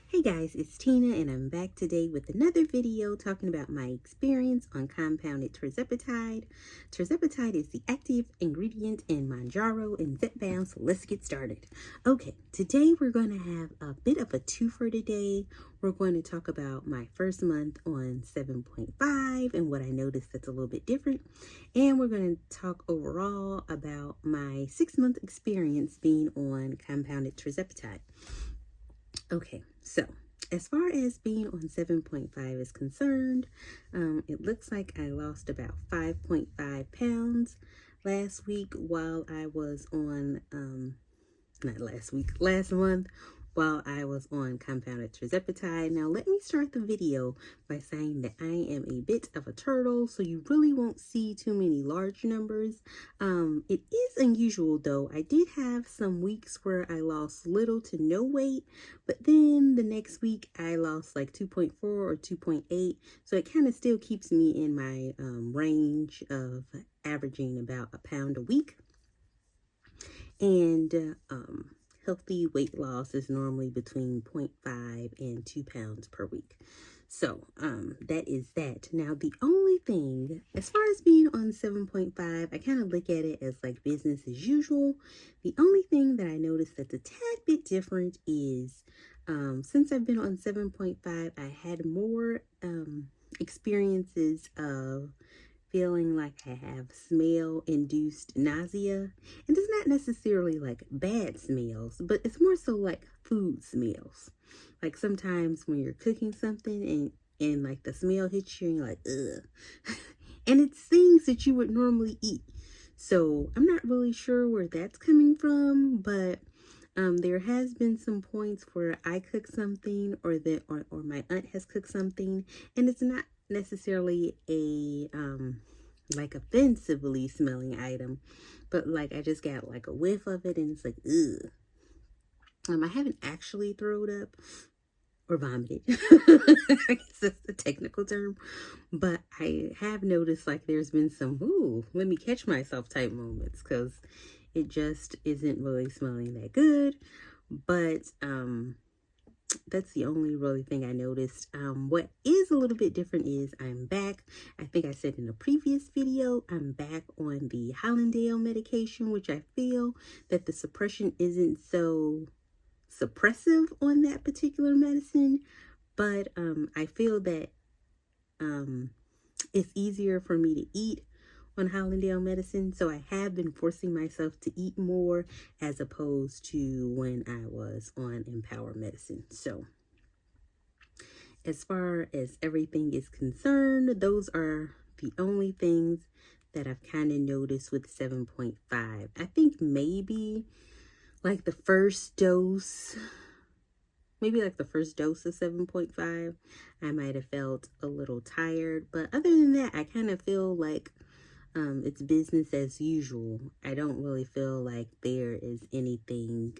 Hey guys, it's Tina and I'm back today with another video talking about my experience on compounded tirzepatide. Tirzepatide is the active ingredient in Mounjaro and Zepbound, so let's get started. Okay, today we're going to have a bit of a twofer today. We're going to talk about my first month on 7.5 and what I noticed that's a little bit different. And we're going to talk overall about my 6-month experience being on compounded tirzepatide. Okay, so as far as being on 7.5 is concerned, it looks like I lost about 5.5 pounds last week while I was on, last month while I was on compounded tirzepatide. Now, let me start the video by saying that I am a bit of a turtle, so you really won't see too many large numbers. It is unusual, though. I did have some weeks where I lost little to no weight, but then the next week I lost like 2.4 or 2.8, so it kind of still keeps me in my range of averaging about a pound a week. And healthy weight loss is normally between 0.5 and 2 pounds per week. So that is that. Now, the only thing, as far as being on 7.5, I kind of look at it as like business as usual. The only thing that I noticed that's a tad bit different is since I've been on 7.5, I had more experiences of feeling like I have smell-induced nausea. And it's not necessarily like bad smells, but it's more so like food smells. Like sometimes when you're cooking something and like the smell hits you and you're like, ugh. And it's things that you would normally eat. So I'm not really sure where that's coming from, but there has been some points where I cook something or my aunt has cooked something and it's not necessarily a like offensively smelling item, but like I just got like a whiff of it and it's like ugh. I haven't actually thrown up or vomited. I guess that's the technical term, but I have noticed like there's been some ooh, let me catch myself type moments because it just isn't really smelling that good. But that's the only really thing I noticed. What is a little bit different is I'm back. I think I said in a previous video, I'm back on the Hollandale medication, which I feel that the suppression isn't so suppressive on that particular medicine. But I feel that it's easier for me to eat on Hollandale medicine, so I have been forcing myself to eat more as opposed to when I was on Empower medicine. So as far as everything is concerned, those are the only things that I've kind of noticed with 7.5. I think maybe like the first dose, of 7.5, I might have felt a little tired. But other than that, I kind of feel like it's business as usual. I don't really feel like there is anything,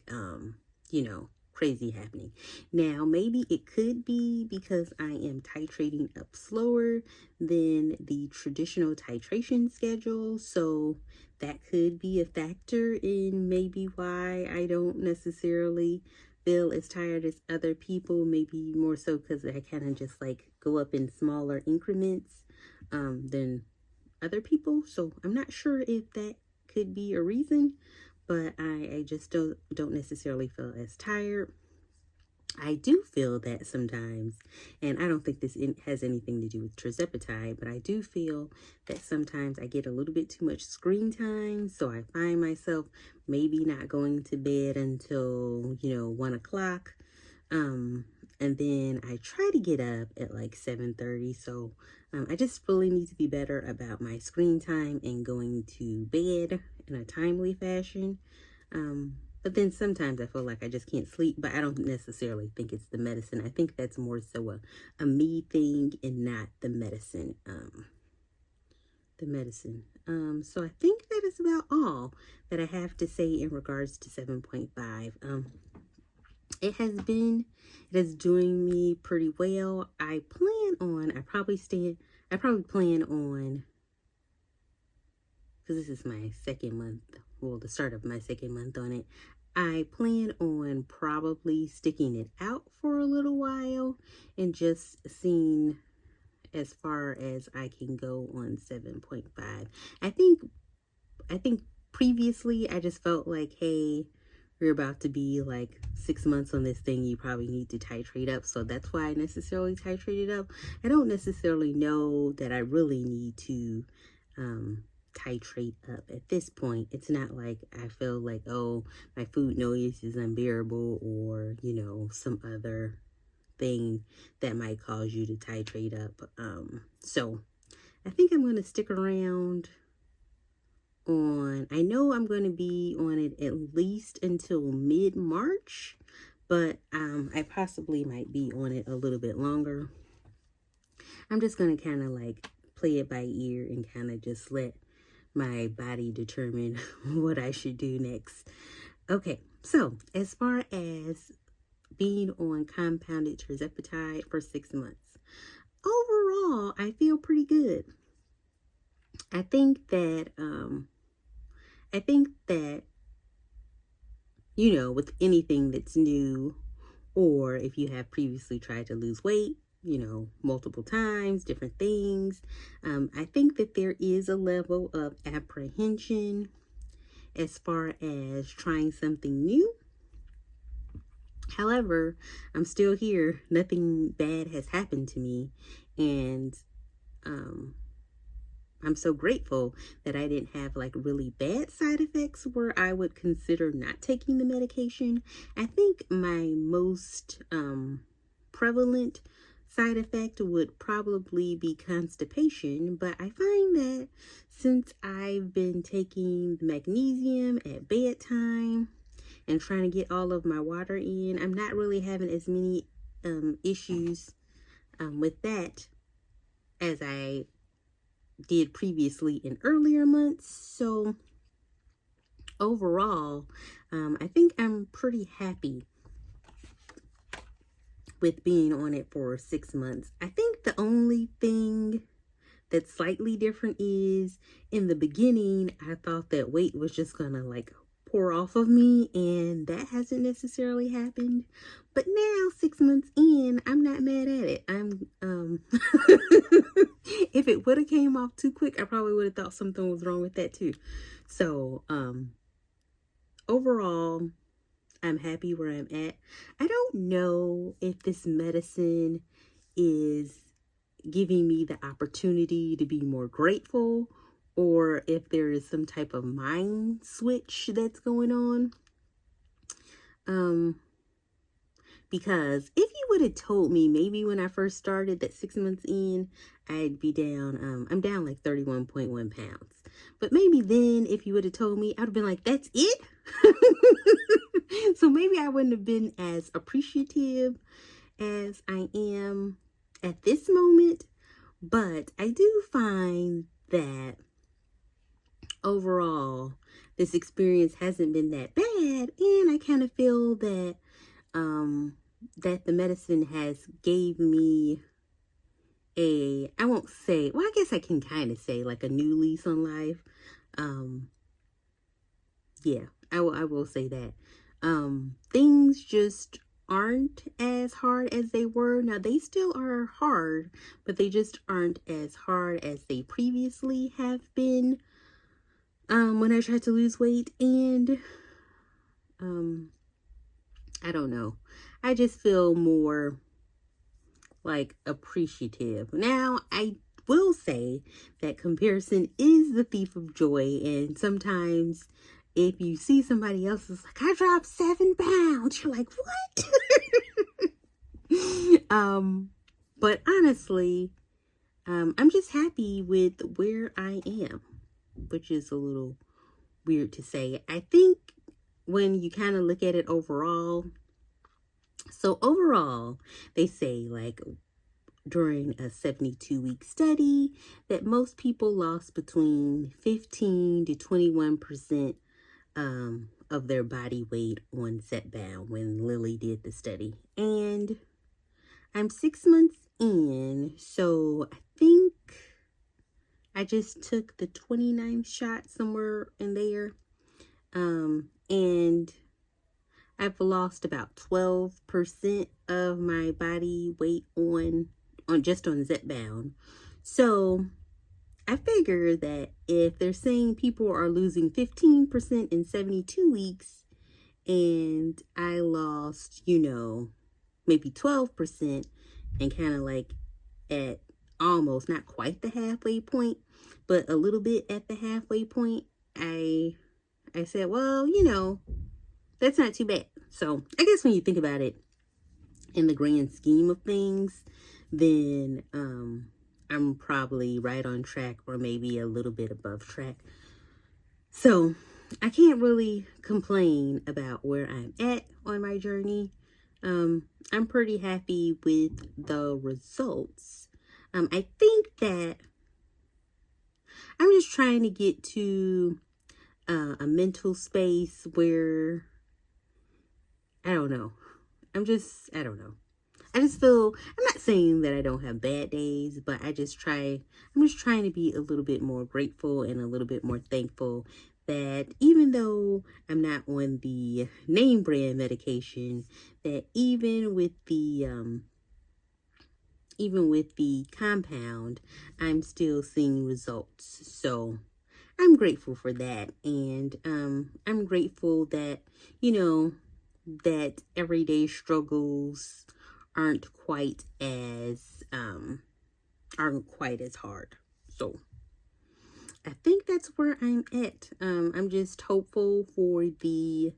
crazy happening. Now, maybe it could be because I am titrating up slower than the traditional titration schedule. So that could be a factor in maybe why I don't necessarily feel as tired as other people. Maybe more so because I kind of just like go up in smaller increments than other people. So I'm not sure if that could be a reason, but I just don't necessarily feel as tired. I do feel that sometimes, and I don't think this has anything to do with tirzepatide, but I do feel that sometimes I get a little bit too much screen time, so I find myself maybe not going to bed until 1 o'clock. And then I try to get up at like 7:30. So I just really need to be better about my screen time and going to bed in a timely fashion. But then sometimes I feel like I just can't sleep, but I don't necessarily think it's the medicine. I think that's more so a me thing and not the medicine. So I think that is about all that I have to say in regards to 7.5. It is doing me pretty well. I probably plan on, because this is my second month, well, the start of my second month on it. I plan on probably sticking it out for a little while and just seeing as far as I can go on 7.5. I think previously I just felt like, hey, we're about to be like 6 months on this thing, you probably need to titrate up. So that's why I necessarily titrated up. I don't necessarily know that I really need to titrate up at this point. It's not like I feel like, oh, my food noise is unbearable, or, you know, some other thing that might cause you to titrate up. So I think I'm going to stick around on, I know I'm going to be on it at least until mid-March, but I possibly might be on it a little bit longer. I'm just going to kind of like play it by ear and kind of just let my body determine what I should do next. Okay, so as far as being on compounded Tirzepatide for 6 months, overall, I feel pretty good. I think that, you know, with anything that's new, or if you have previously tried to lose weight, you know, multiple times, different things, I think that there is a level of apprehension as far as trying something new. However, I'm still here. Nothing bad has happened to me. And I'm so grateful that I didn't have like really bad side effects where I would consider not taking the medication. I think my most prevalent side effect would probably be constipation, but I find that since I've been taking the magnesium at bedtime and trying to get all of my water in, I'm not really having as many issues with that as I did previously in earlier months. So overall, I think I'm pretty happy with being on it for 6 months. I think the only thing that's slightly different is in the beginning, I thought that weight was just gonna like pour off of me, and that hasn't necessarily happened. But now 6 months in, I'm not mad at it. I'm if it would have came off too quick, I probably would have thought something was wrong with that too. So overall, I'm happy where I'm at. I don't know if this medicine is giving me the opportunity to be more grateful, or if there is some type of mind switch that's going on. Because if you would have told me maybe when I first started that 6 months in, I'd be down, I'm down like 31.1 pounds. But maybe then if you would have told me, I'd have been like, that's it? So maybe I wouldn't have been as appreciative as I am at this moment. But I do find that overall, this experience hasn't been that bad, and I kind of feel that that the medicine has gave me a, I won't say, well, I guess I can kind of say like a new lease on life. Yeah, I will say that. Things just aren't as hard as they were. Now, they still are hard, but they just aren't as hard as they previously have been when I tried to lose weight. And I don't know, I just feel more like appreciative. Now, I will say that comparison is the thief of joy, and sometimes if you see somebody else is like, I dropped 7 pounds, you're like, what? But honestly, I'm just happy with where I am, which is a little weird to say. I think when you kind of look at it overall, so overall, they say like during a 72-week study that most people lost between 15 to 21% of their body weight on Zepbound when Lily did the study. And I'm 6 months in, so I think I just took the 29th shot somewhere in there. And I've lost about 12% of my body weight on just on Zepbound. So I figure that if they're saying people are losing 15% in 72 weeks, and I lost, maybe 12% and kind of like at almost not quite the halfway point, but a little bit at the halfway point, I said, well, that's not too bad. So I guess when you think about it in the grand scheme of things, then I'm probably right on track or maybe a little bit above track. So I can't really complain about where I'm at on my journey. I'm pretty happy with the results. I think that I'm just trying to get to a mental space where I don't know. I don't know. I just feel, I'm not saying that I don't have bad days, but I'm just trying to be a little bit more grateful and a little bit more thankful that even though I'm not on the name brand medication, that even with the compound, I'm still seeing results. So I'm grateful for that. And I'm grateful that, that everyday struggles aren't quite as hard. So I think that's where I'm at. I'm just hopeful for the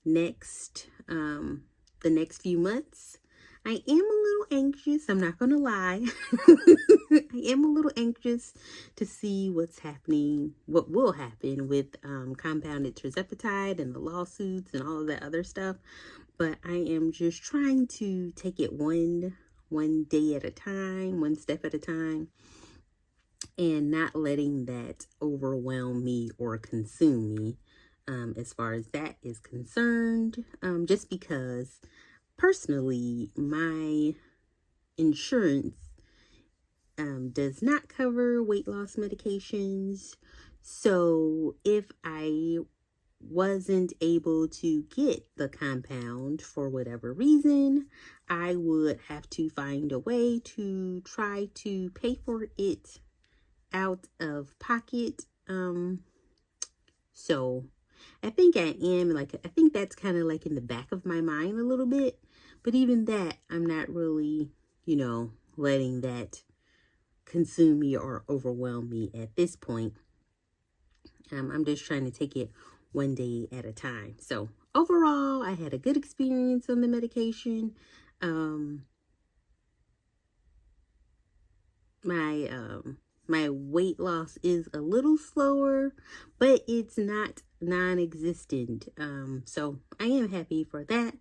next few months. I am a little anxious, I'm not gonna lie. I am a little anxious to see what will happen with compounded Tirzepatide and the lawsuits and all of that other stuff. But I am just trying to take it one day at a time, one step at a time, and not letting that overwhelm me or consume me as far as that is concerned. Just because personally, my insurance does not cover weight loss medications. So if I wasn't able to get the compound for whatever reason, I would have to find a way to try to pay for it out of pocket. So I think I think that's kind of like in the back of my mind a little bit, but even that, I'm not really, letting that consume me or overwhelm me at this point. I'm just trying to take it one day at a time. So overall, I had a good experience on the medication. My weight loss is a little slower, but it's not non-existent. So I am happy for that.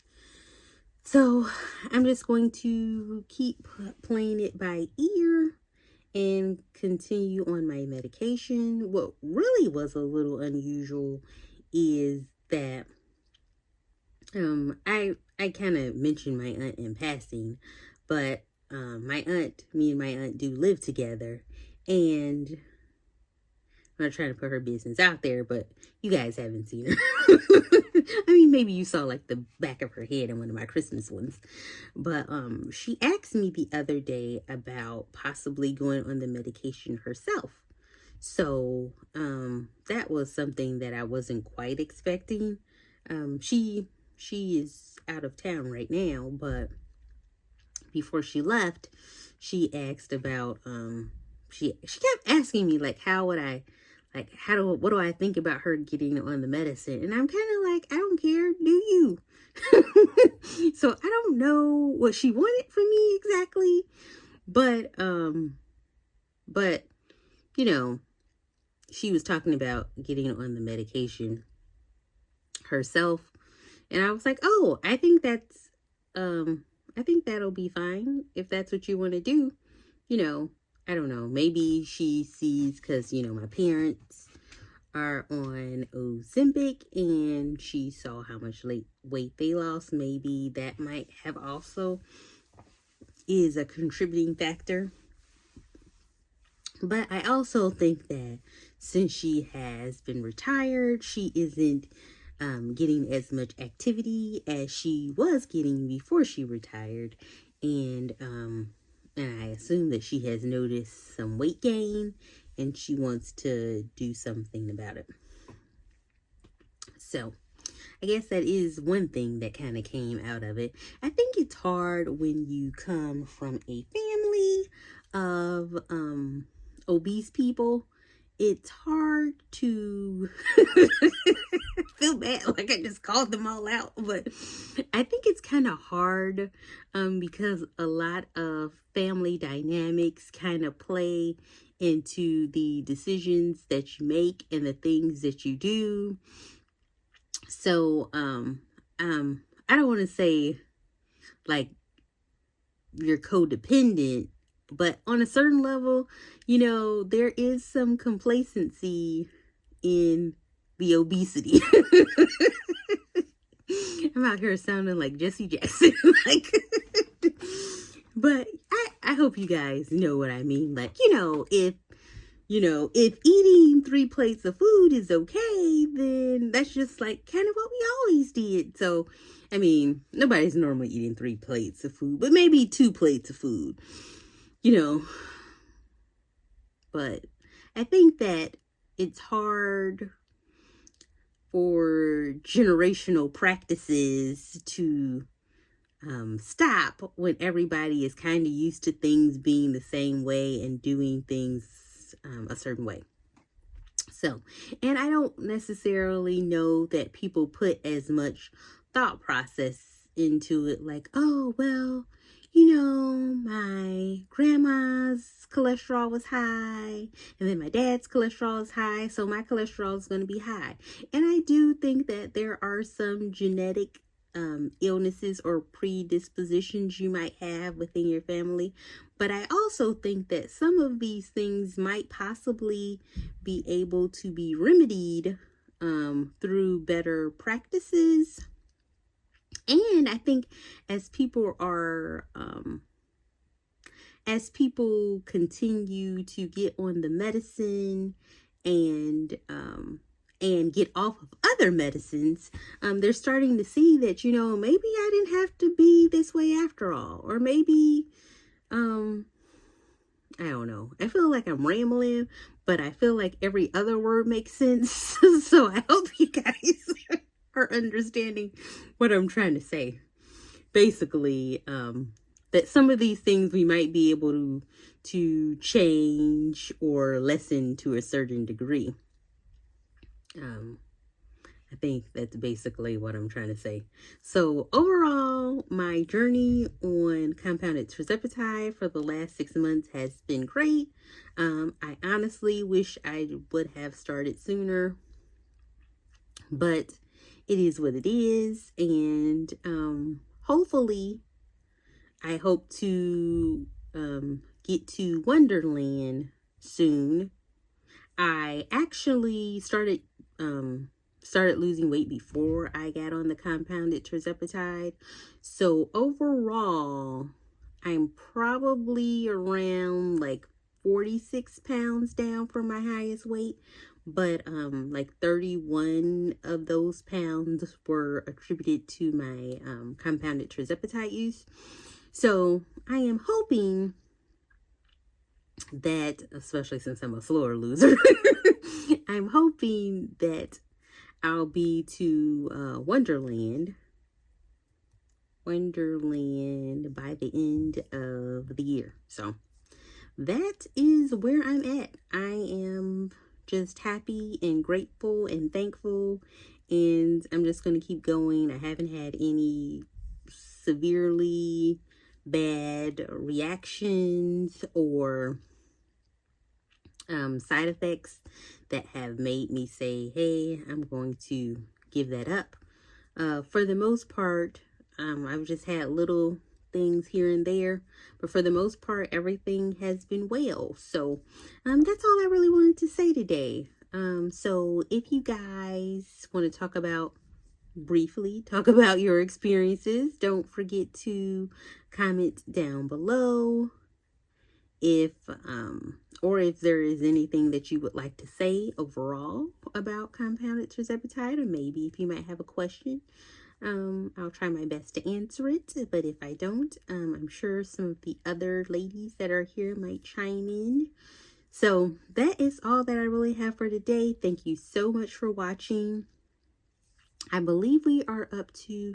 So I'm just going to keep playing it by ear and continue on my medication. What really was a little unusual is that I kind of mentioned my aunt in passing, but me and my aunt do live together, and I'm not trying to put her business out there, but you guys haven't seen her. I mean, maybe you saw like the back of her head in one of my Christmas ones. But she asked me the other day about possibly going on the medication herself. So that was something that I wasn't quite expecting. She is out of town right now, but before she left, she asked about she kept asking me like what do I think about her getting on the medicine? And I'm kind of like, I don't care, do you? So I don't know what she wanted from me exactly, but she was talking about getting on the medication herself, and I was like, oh, I think that'll be fine if that's what you want to do. I don't know, maybe she sees, because my parents are on Ozempic and she saw how much weight they lost. Maybe that might have also is a contributing factor. But I also think that since she has been retired, she isn't getting as much activity as she was getting before she retired. And I assume that she has noticed some weight gain and she wants to do something about it. So I guess that is one thing that kind of came out of it. I think it's hard when you come from a family of obese people. It's hard to feel bad like I just called them all out, but I think it's kind of hard because a lot of family dynamics kind of play into the decisions that you make and the things that you do. So I don't want to say like you're codependent, but on a certain level, you know, there is some complacency in the obesity. I'm out here sounding like Jesse Jackson. Like, but I hope you guys know what I mean. Like, if eating 3 plates of food is okay, then that's just like kind of what we always did. So, I mean, nobody's normally eating 3 plates of food, but maybe 2 plates of food, But I think that it's hard for generational practices to stop when everybody is kind of used to things being the same way and doing things a certain way. So, and I don't necessarily know that people put as much thought process into it, like, oh, well, my grandma's cholesterol was high, and then my dad's cholesterol is high, so my cholesterol is going to be high. And I do think that there are some genetic illnesses or predispositions you might have within your family. But I also think that some of these things might possibly be able to be remedied through better practices. And I think as people continue to get on the medicine and get off of other medicines, they're starting to see that, maybe I didn't have to be this way after all. Or maybe, I don't know. I feel like I'm rambling, but I feel like every other word makes sense. So I hope you guys are understanding what I'm trying to say. Basically, that some of these things we might be able to change or lessen to a certain degree. I think that's basically what I'm trying to say. So overall, my journey on compounded tirzepatide for the last 6 months has been great. I honestly wish I would have started sooner, but it is what it is. And hopefully, I hope to get to Wonderland soon. I actually started losing weight before I got on the compounded tirzepatide. So overall, I'm probably around like 46 pounds down from my highest weight. But like 31 of those pounds were attributed to my compounded tirzepatide use. So I am hoping that, especially since I'm a slower loser, I'm hoping that I'll be to Wonderland by the end of the year. So that is where I'm at. I am just happy and grateful and thankful, and I'm just going to keep going. I haven't had any severely bad reactions or side effects that have made me say, hey, I'm going to give that up. For the most part, I've just had little things here and there, but for the most part, everything has been well. So that's all I really wanted to say today. So if you guys want to briefly talk about your experiences, don't forget to comment down below. if or if there is anything that you would like to say overall about compounded tirzepatide, or maybe if you might have a question, I'll try my best to answer it. But if I don't, I'm sure some of the other ladies that are here might chime in. So that is all that I really have for today. Thank you so much for watching. I believe we are up to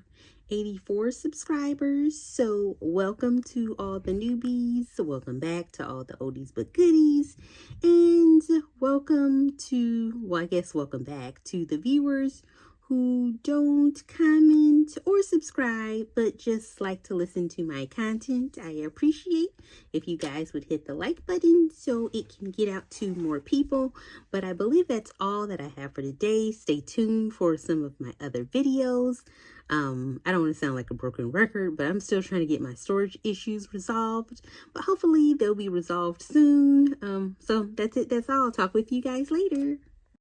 84 subscribers. So welcome to all the newbies. Welcome back to all the oldies but goodies. And welcome to, well, I guess welcome back to the viewers who don't comment or subscribe, but just like to listen to my content. I appreciate if you guys would hit the like button so it can get out to more people. But I believe that's all that I have for today. Stay tuned for some of my other videos. I don't want to sound like a broken record, but I'm still trying to get my storage issues resolved, but hopefully they'll be resolved soon. So that's it. That's all. I'll talk with you guys later.